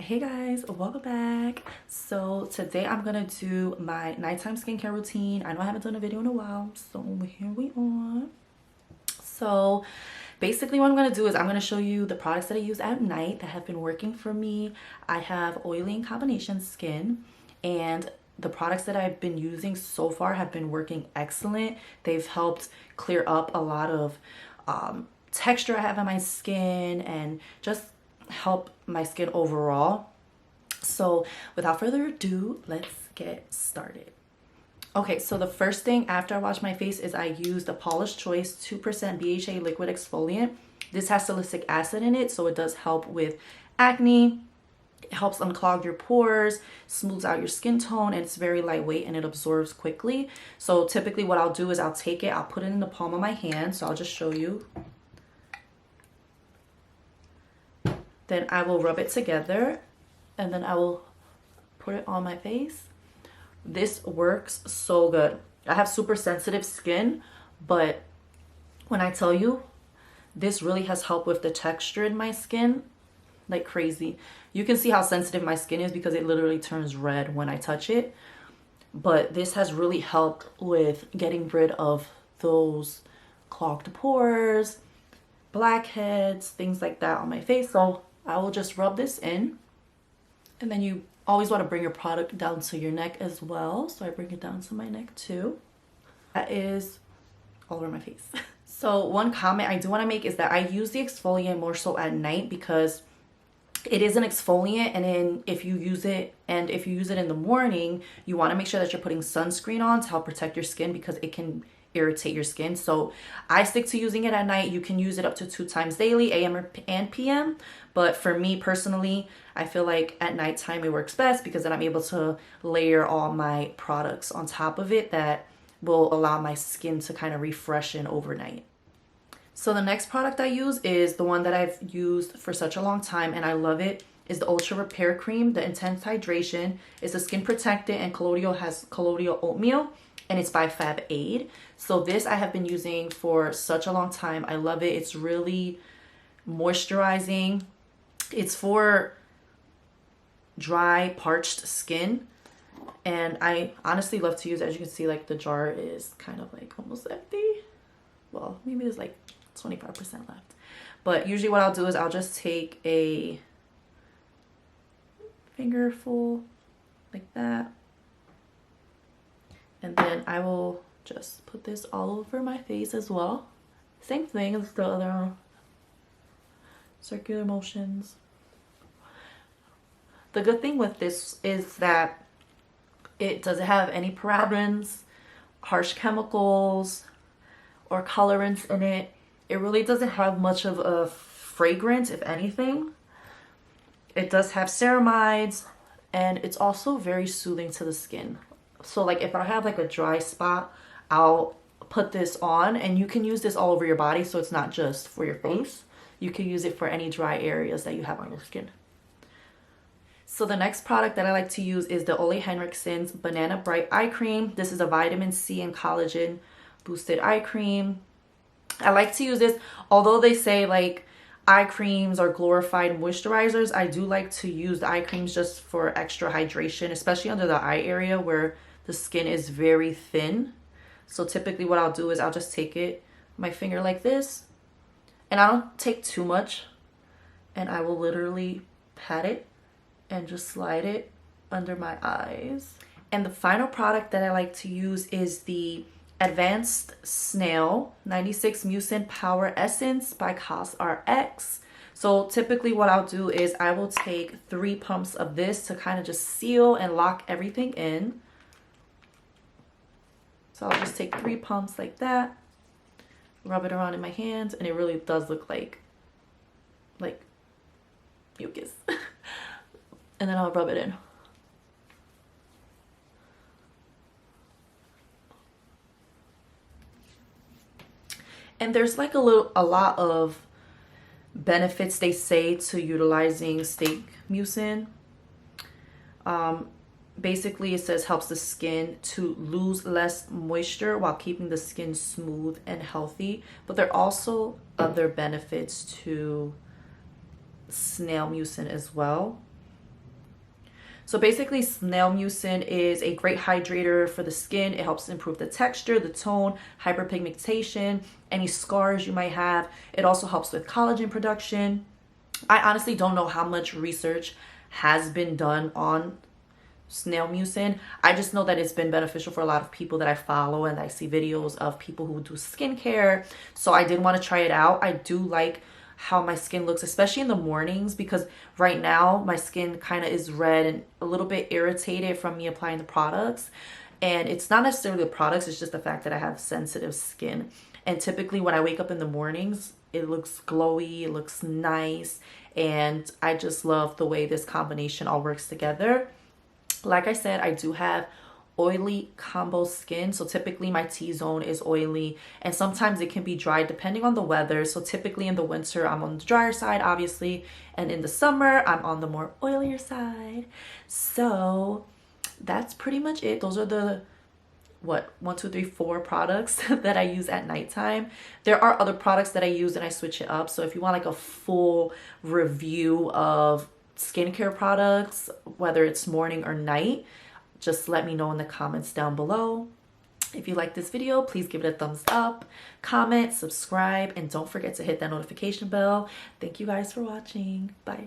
Hey guys, welcome back. So today I'm gonna do my nighttime skincare routine. I know I haven't done a video in a while, so here we are. So basically what I'm gonna do is I'm gonna show you the products that I use at night that have been working for me. I have oily and combination skin, and the products that I've been using so far have been working excellent. They've helped clear up a lot of texture I have on my skin and just help my skin overall. So without further ado, let's get started. Okay, so the first thing after I wash my face is I use the Paulas Choice 2% BHA liquid exfoliant. This has salicylic acid in it, so it does help with acne. It helps unclog your pores, smooths out your skin tone, and it's very lightweight and it absorbs quickly. So typically what I'll do is I'll take it, I'll put it in the palm of my hand. So I'll just show you. Then I will rub it together and then I will put it on my face. This works so good. I have super sensitive skin, but when I tell you, this really has helped with the texture in my skin like crazy. You can see how sensitive my skin is because it literally turns red when I touch it. But this has really helped with getting rid of those clogged pores, blackheads, things like that on my face. So I will just rub this in, and then you always want to bring your product down to your neck as well. So I bring it down to my neck too. That is all over my face. So one comment I do want to make is that I use the exfoliant more so at night because it is an exfoliant, and then if you use it in the morning, you want to make sure that you're putting sunscreen on to help protect your skin because it can irritate your skin. So I stick to using it at night. You can use it up to 2 times daily, AM and PM. But for me personally, I feel like at nighttime it works best because then I'm able to layer all my products on top of it that will allow my skin to kind of refreshen overnight. So the next product I use is the one that I've used for such a long time and I love it, is the Ultra Repair Cream. The Intense Hydration is a skin protectant, and has colloidal oatmeal, and it's by Fab Aid. So this I have been using for such a long time. I love it. It's really moisturizing. It's for dry, parched skin, and I honestly love to use it. As you can see, like the jar is kind of like almost empty. Well, maybe there's like 25% left. But usually what I'll do is I'll just take a fingerful like that, and then I will just put this all over my face as well. Same thing as the other circular motions. The good thing with this is that it doesn't have any parabens, harsh chemicals, or colorants in it. It really doesn't have much of a fragrance, if anything. It does have ceramides, and it's also very soothing to the skin. So like if I have like a dry spot, I'll put this on, and you can use this all over your body, so it's not just for your face. You can use it for any dry areas that you have on your skin. So the next product that I like to use is the Ole Henriksen's Banana Bright Eye Cream. This is a vitamin C and collagen boosted eye cream. I like to use this, although they say like eye creams are glorified moisturizers, I do like to use the eye creams just for extra hydration, especially under the eye area where the skin is very thin. So typically what I'll do is I'll just take my finger like this, and I don't take too much, and I will literally pat it and just slide it under my eyes. And the final product that I like to use is the Advanced Snail 96 Mucin Power Essence by COSRX. So typically what I'll do is I will take 3 pumps of this to kind of just seal and lock everything in. So I'll just take 3 pumps like that, rub it around in my hands, and it really does look like mucus. And then I'll rub it in. And there's like a lot of benefits they say to utilizing steak mucin. Basically it says helps the skin to lose less moisture while keeping the skin smooth and healthy. But there are also other benefits to snail mucin as well. So basically, Snail Mucin is a great hydrator for the skin. It helps improve the texture, the tone, hyperpigmentation, any scars you might have. It also helps with collagen production. I honestly don't know how much research has been done on Snail Mucin. I just know that it's been beneficial for a lot of people that I follow, and I see videos of people who do skincare. So I did want to try it out. I do like how my skin looks, especially in the mornings, because right now my skin kind of is red and a little bit irritated from me applying the products. And it's not necessarily the products, it's just the fact that I have sensitive skin. And typically when I wake up in the mornings, it looks glowy, it looks nice, and I just love the way this combination all works together. Like I said, I do have oily combo skin, so typically my T-zone is oily, and sometimes it can be dry depending on the weather. So typically in the winter I'm on the drier side, obviously, and in the summer I'm on the more oilier side. So that's pretty much it. Those are the what, 4 products that I use at nighttime. There are other products that I use and I switch it up. So if you want like a full review of skincare products, whether it's morning or night, just let me know in the comments down below. If you like this video, please give it a thumbs up, comment, subscribe, and don't forget to hit that notification bell. Thank you guys for watching. Bye.